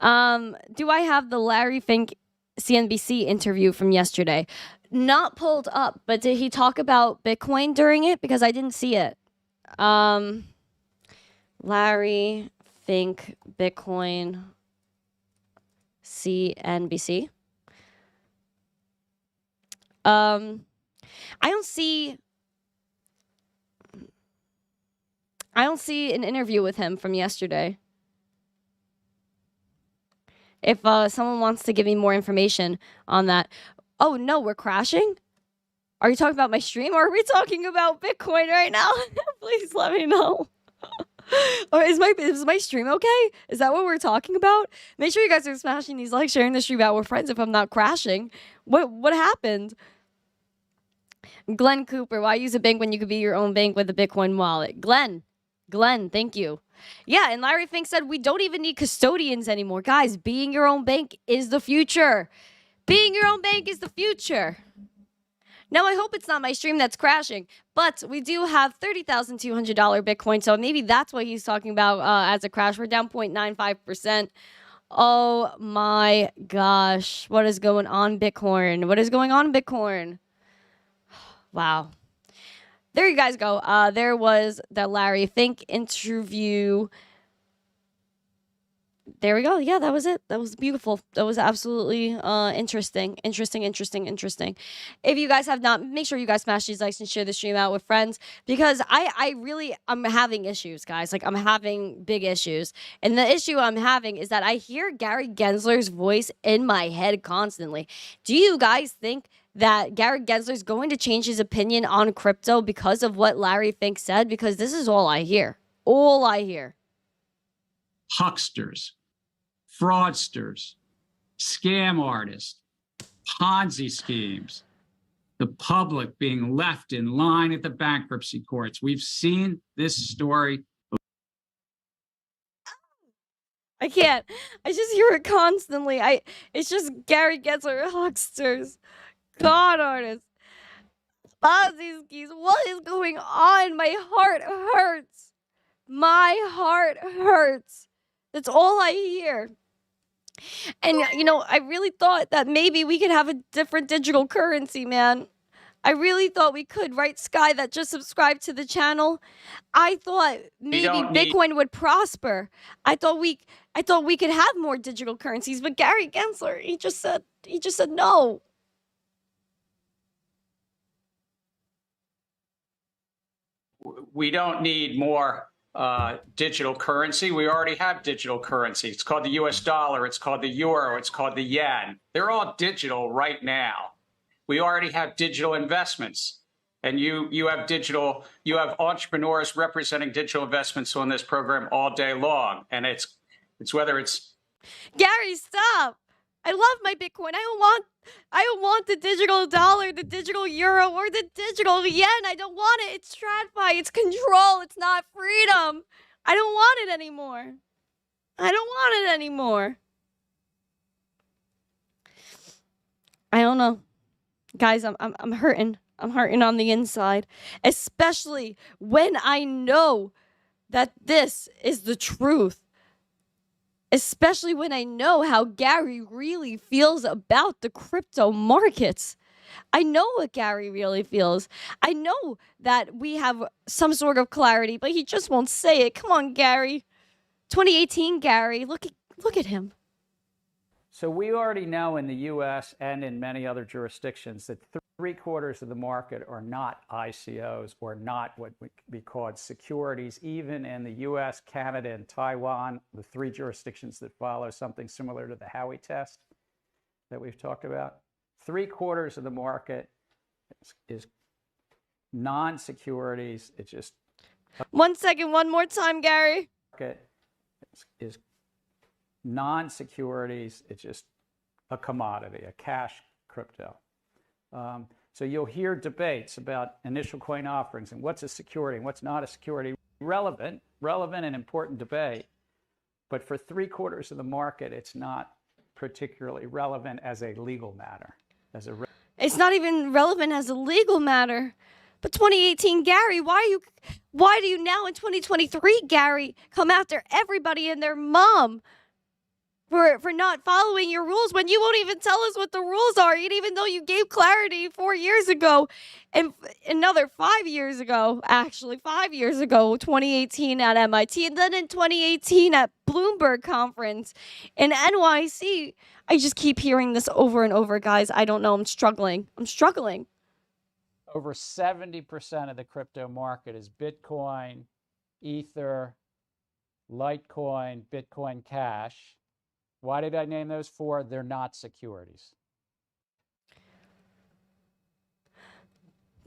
Do I have the Larry Fink CNBC interview from yesterday? Not pulled up, but did he talk about Bitcoin during it? Because I didn't see it. Larry Fink, Bitcoin, CNBC. I don't see an interview with him from yesterday. If someone wants to give me more information on that. Oh no, we're crashing? Are you talking about my stream, or are we talking about Bitcoin right now? Please let me know. Is my stream okay? Is that what we're talking about? Make sure you guys are smashing these likes, sharing the stream out with friends if I'm not crashing. What happened? Glenn Cooper, why use a bank when you could be your own bank with a Bitcoin wallet? Glenn, thank you. Yeah, and Larry Fink said we don't even need custodians anymore. Guys, being your own bank is the future. Being your own bank is the future. Now, I hope it's not my stream that's crashing, but we do have $30,200 Bitcoin, so maybe that's what he's talking about as a crash. We're down 0.95%. Oh my gosh. What is going on, Bitcoin? What is going on, Bitcoin? Wow. There you guys go. There was the Larry Fink interview. There we go. Yeah, that was it. That was beautiful. That was absolutely interesting. If you guys have not, make sure you guys smash these likes and share the stream out with friends, because I'm having issues, guys. Like, I'm having big issues. And the issue I'm having is that I hear Gary Gensler's voice in my head constantly. Do you guys think that Gary Gensler is going to change his opinion on crypto because of what Larry Fink said? Because this is all I hear. All I hear. Hucksters, fraudsters, scam artists, Ponzi schemes, the public being left in line at the bankruptcy courts. We've seen this story. I can't. I just hear it constantly. It's just Gary Gensler, hucksters, con artists, Ponzi schemes. What is going on? My heart hurts. My heart hurts. That's all I hear. And, you know, I really thought that maybe we could have a different digital currency, man. I really thought we could, right, Sky, that just subscribed to the channel? I thought maybe Bitcoin would prosper. I thought we could have more digital currencies, but Gary Gensler, he just said no. We don't need more digital currency. We already have digital currency. It's called the US dollar. It's called the euro. It's called the yen. They're all digital right now. We already have digital investments. And you have entrepreneurs representing digital investments on this program all day long. And it's whether it's Gary, stop. I love my Bitcoin. I don't want the digital dollar, the digital euro, or the digital yen. I don't want it. It's TradFi. It's control. It's not freedom. I don't want it anymore. I don't want it anymore. I don't know. Guys, I'm hurting. I'm hurting on the inside, especially when I know that this is the truth. Especially when I know how Gary really feels about the crypto markets. I know what Gary really feels. I know that we have some sort of clarity, but he just won't say it. Come on, Gary. 2018 Gary, look at him. So we already know in the U.S. and in many other jurisdictions that 3/4 of the market are not ICOs or not what would be called securities. Even in the U.S., Canada, and Taiwan, the 3 jurisdictions that follow something similar to the Howey test that we've talked about, 3/4 of the market is non-securities. It's just 1 second, one more time, Gary. market is non-securities. It's just a commodity, a cash crypto. So you'll hear debates about initial coin offerings and what's a security and what's not a security. Relevant and important debate. But for 3/4 of the market, it's not particularly relevant as a legal matter. It's not even relevant as a legal matter. But 2018 Gary, why do you now in 2023, Gary, come after everybody and their mom for not following your rules when you won't even tell us what the rules are, even though you gave clarity 4 years ago and another 5 years ago, actually 5 years ago, 2018 at MIT, and then in 2018 at Bloomberg conference in NYC. I just keep hearing this over and over, guys. I don't know. I'm struggling. Over 70% of the crypto market is Bitcoin, Ether, Litecoin, Bitcoin Cash. Why did I name those 4? They're not securities.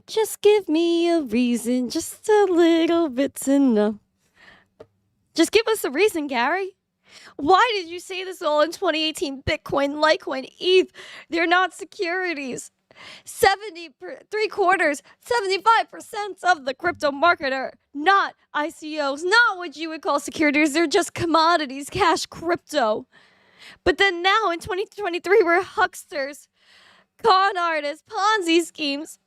Just give me a reason, just a little bit to know. Just give us a reason, Gary. Why did you say this all in 2018? Bitcoin, Litecoin, ETH, they're not securities. 75% of the crypto market are not ICOs, not what you would call securities. They're just commodities, cash, crypto. But then now in 2023, we're hucksters, con artists, Ponzi schemes.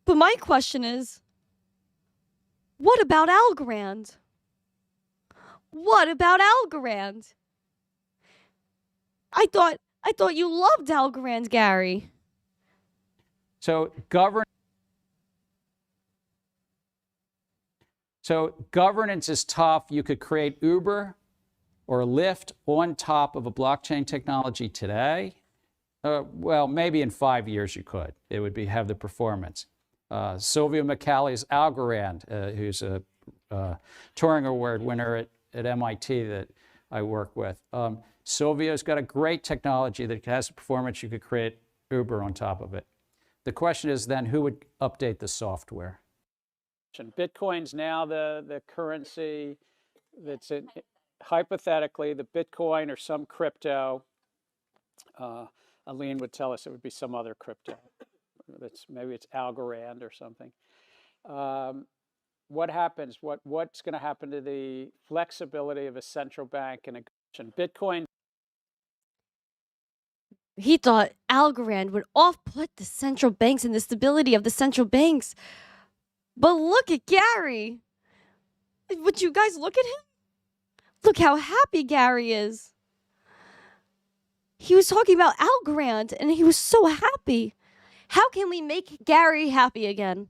But my question is, what about Algorand? What about Algorand? I thought you loved Algorand, Gary. So governance is tough. You could create Uber or Lyft on top of a blockchain technology today. Well, maybe in 5 years you could. It would have the performance. Sylvia McCally's Algorand, who's a Turing Award winner at MIT that I work with. Sylvia's got a great technology that has the performance. You could create Uber on top of it. The question is then, who would update the software? Bitcoin's now the currency that's hypothetically the Bitcoin or some crypto. Aline would tell us it would be some other crypto. Maybe it's Algorand or something. What happens? What's going to happen to the flexibility of a central bank and a Bitcoin? He thought Algorand would off-put the central banks and the stability of the central banks. But look at Gary. Would you guys look at him? Look how happy Gary is. He was talking about Algorand and he was so happy. How can we make Gary happy again?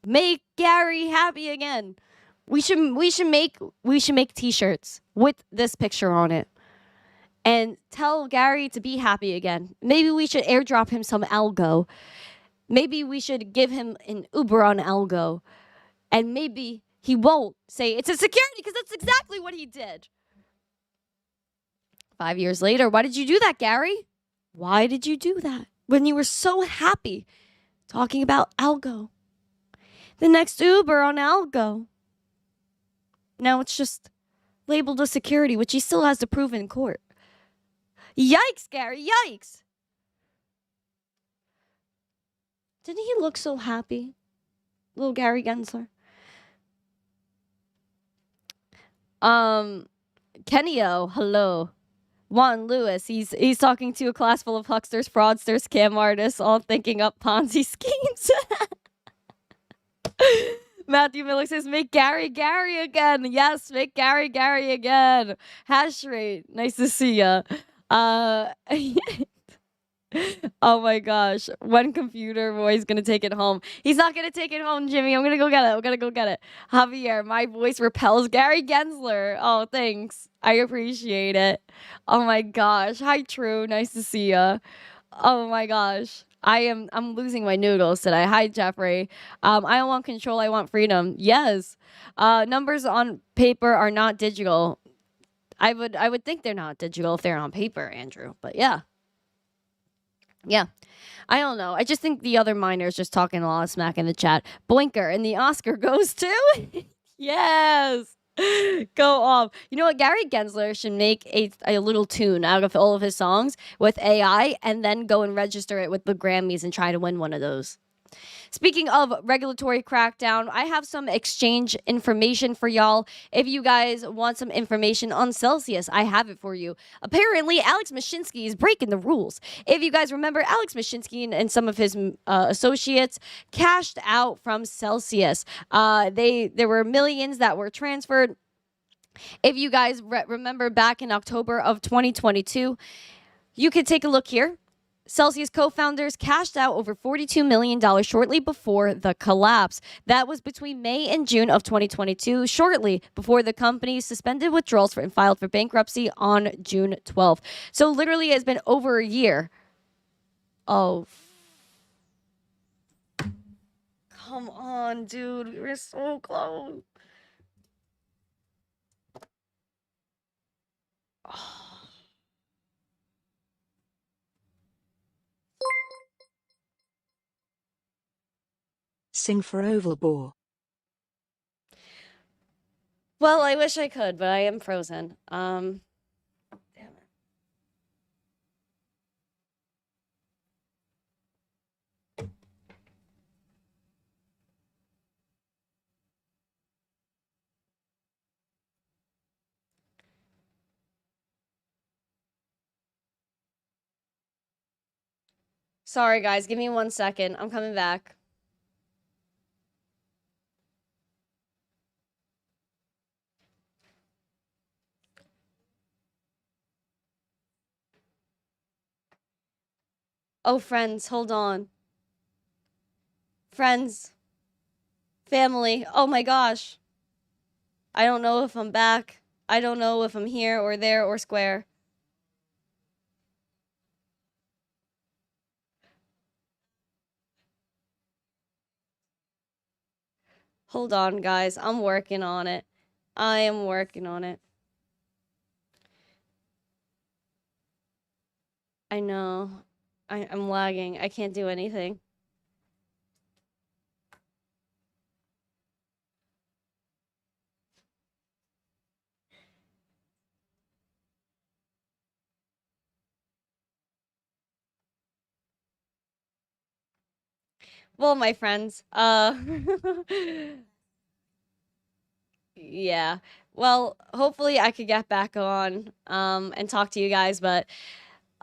Make Gary happy again. We should make t-shirts with this picture on it. And tell Gary to be happy again. Maybe we should airdrop him some algo. Maybe we should give him an Uber on algo. And maybe he won't say it's a security because that's exactly what he did. 5 years later, why did you do that, Gary? Why did you do that when you were so happy talking about algo? The next Uber on algo. Now it's just labeled a security, which he still has to prove in court. Yikes, Gary, yikes. Didn't he look so happy? Little Gary Gensler. Kenio, hello. Juan Lewis, he's talking to a class full of hucksters, fraudsters, scam artists, all thinking up Ponzi schemes. Matthew Miller says, make Gary again. Yes, make Gary again. Hash rate, nice to see ya. Oh my gosh. When computer boy's gonna take it home. He's not gonna take it home, Jimmy. I'm gonna go get it. I'm gonna go get it. Javier, my voice repels Gary Gensler. Oh, thanks. I appreciate it. Oh my gosh. Hi, True. Nice to see ya. Oh my gosh. I'm losing my noodles today. Hi, Jeffrey. I don't want control, I want freedom. Yes. Numbers on paper are not digital. I would think they're not digital if they're on paper, Andrew. But yeah. Yeah. I don't know. I just think the other miners just talking a lot of smack in the chat. Boinker, and the Oscar goes to yes. Go off. You know what? Gary Gensler should make a little tune out of all of his songs with AI and then go and register it with the Grammys and try to win one of those. Speaking of regulatory crackdown, I have some exchange information for y'all. If you guys want some information on Celsius, I have it for you. Apparently, Alex Mashinsky is breaking the rules. If you guys remember, Alex Mashinsky and some of his associates cashed out from Celsius. There were millions that were transferred. If you guys remember back in October of 2022, you could take a look here. Celsius co-founders cashed out over $42 million shortly before the collapse. That was between May and June of 2022, shortly before the company suspended withdrawals and filed for bankruptcy on June 12th. So literally it's been over a year. Oh. Come on, dude. We're so close. Oh. Sing for oval bore. Well, I wish I could, but I am frozen. Damn it. Sorry, guys. Give me 1 second. I'm coming back. Oh, friends, hold on. Friends. Family. Oh my gosh. I don't know if I'm back. I don't know if I'm here or there or square. Hold on, guys. I'm working on it. I am working on it. I know. I'm lagging. I can't do anything. Well, my friends, yeah. Well, hopefully I could get back on and talk to you guys, but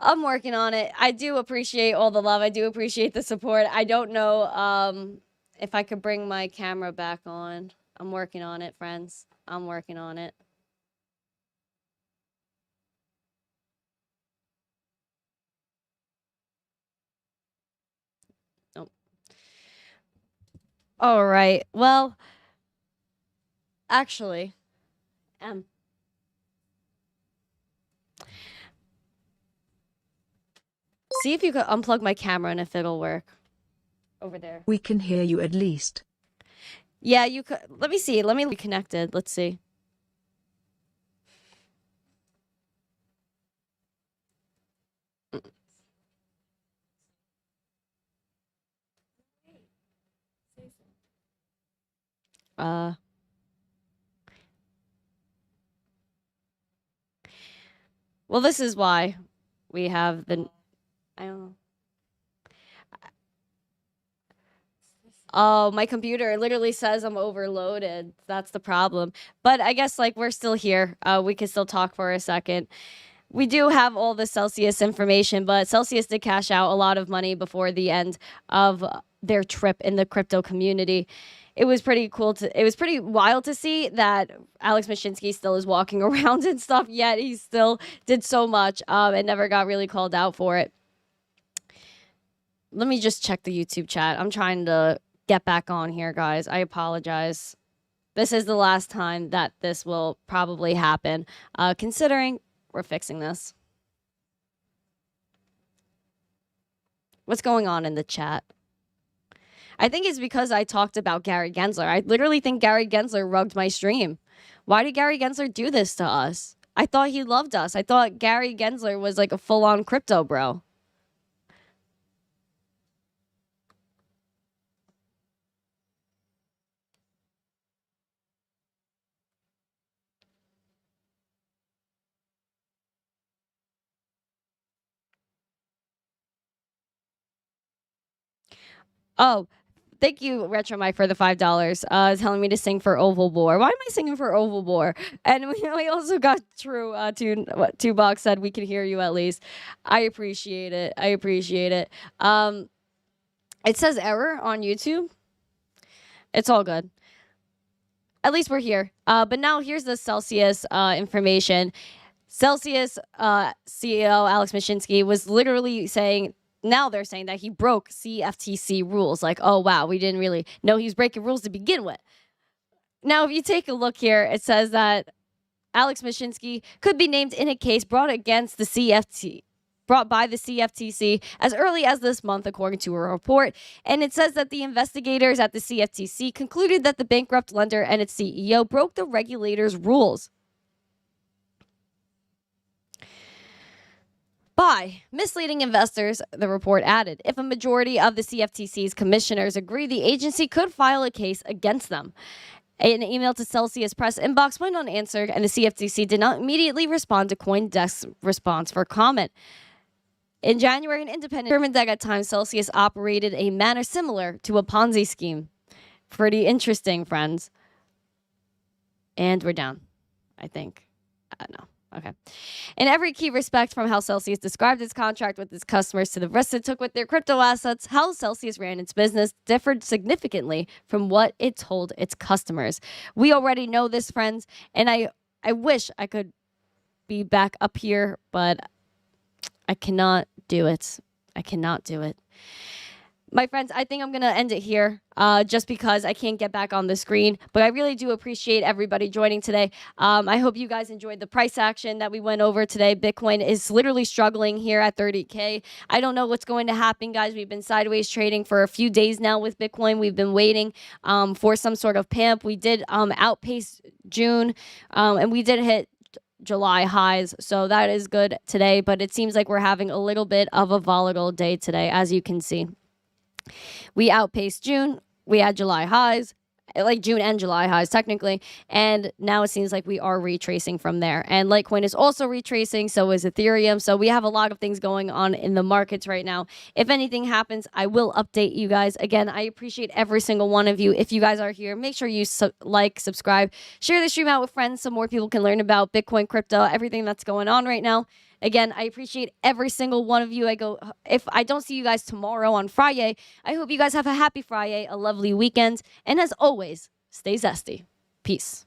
I'm working on it. I do appreciate all the love. I do appreciate the support. I don't know if I could bring my camera back on. I'm working on it, friends. I'm working on it. Nope. All right. Well, actually, see if you could unplug my camera and if it'll work. Over there. We can hear you at least. Yeah, you could. Let me see. Let me be connected. Let's see. Well, this is why we have the. I don't know. Oh, my computer literally says I'm overloaded. That's the problem. But I guess like we're still here. We can still talk for a second. We do have all the Celsius information, but Celsius did cash out a lot of money before the end of their trip in the crypto community. It was pretty cool it was pretty wild to see that Alex Mashinsky still is walking around and stuff, yet he still did so much and never got really called out for it. Let me just check the YouTube chat. I'm trying to get back on here, guys. I apologize. This is the last time that this will probably happen, considering we're fixing this. What's going on in the chat? I think it's because I talked about Gary Gensler. I literally think Gary Gensler rugged my stream. Why did Gary Gensler do this to us? I thought he loved us. I thought Gary Gensler was like a full-on crypto bro. Oh, thank you, Retro Mike, for the $5. Telling me to sing for Oval Bore. Why am I singing for Oval Bore? And we also got True $2 said we can hear you at least. I appreciate it. I appreciate it. It says error on YouTube. It's all good. At least we're here. But now here's the Celsius information. Celsius CEO Alex Mashinsky was literally saying, now they're saying that he broke CFTC rules. Like, oh, wow, we didn't really know he was breaking rules to begin with. Now, if you take a look here, it says that Alex Mashinsky could be named in a case brought against the brought by the CFTC as early as this month, according to a report. And it says that the investigators at the CFTC concluded that the bankrupt lender and its CEO broke the regulators' rules by misleading investors, the report added. If a majority of the CFTC's commissioners agree, the agency could file a case against them. An email to Celsius press inbox went unanswered, and the CFTC did not immediately respond to CoinDesk's response for comment. In January, an independent determined that at times Celsius operated a manner similar to a Ponzi scheme. Pretty interesting, friends. And we're down, I think. No. Okay. In every key respect, from how Celsius described its contract with its customers to the risks it took with their crypto assets, how Celsius ran its business differed significantly from what it told its customers. We already know this, friends, and I wish I could be back up here, but I cannot do it. I cannot do it. My friends, I think I'm going to end it here just because I can't get back on the screen. But I really do appreciate everybody joining today. I hope you guys enjoyed the price action that we went over today. Bitcoin is literally struggling here at 30K. I don't know what's going to happen, guys. We've been sideways trading for a few days now with Bitcoin. We've been waiting for some sort of pimp. We did outpace June, and we did hit July highs, so that is good today. But it seems like we're having a little bit of a volatile day today, as you can see. We outpaced June. We had July highs, like June and July highs technically, and now it seems like we are retracing from there. And Litecoin is also retracing, so is Ethereum. So we have a lot of things going on in the markets right now. If anything happens, I will update you guys. Again, I appreciate every single one of you. If you guys are here, make sure you like, subscribe, share the stream out with friends so more people can learn about Bitcoin, crypto, everything that's going on right now. Again, I appreciate every single one of you. If I don't see you guys tomorrow on Friday, I hope you guys have a happy Friday, a lovely weekend, and as always, stay zesty. Peace.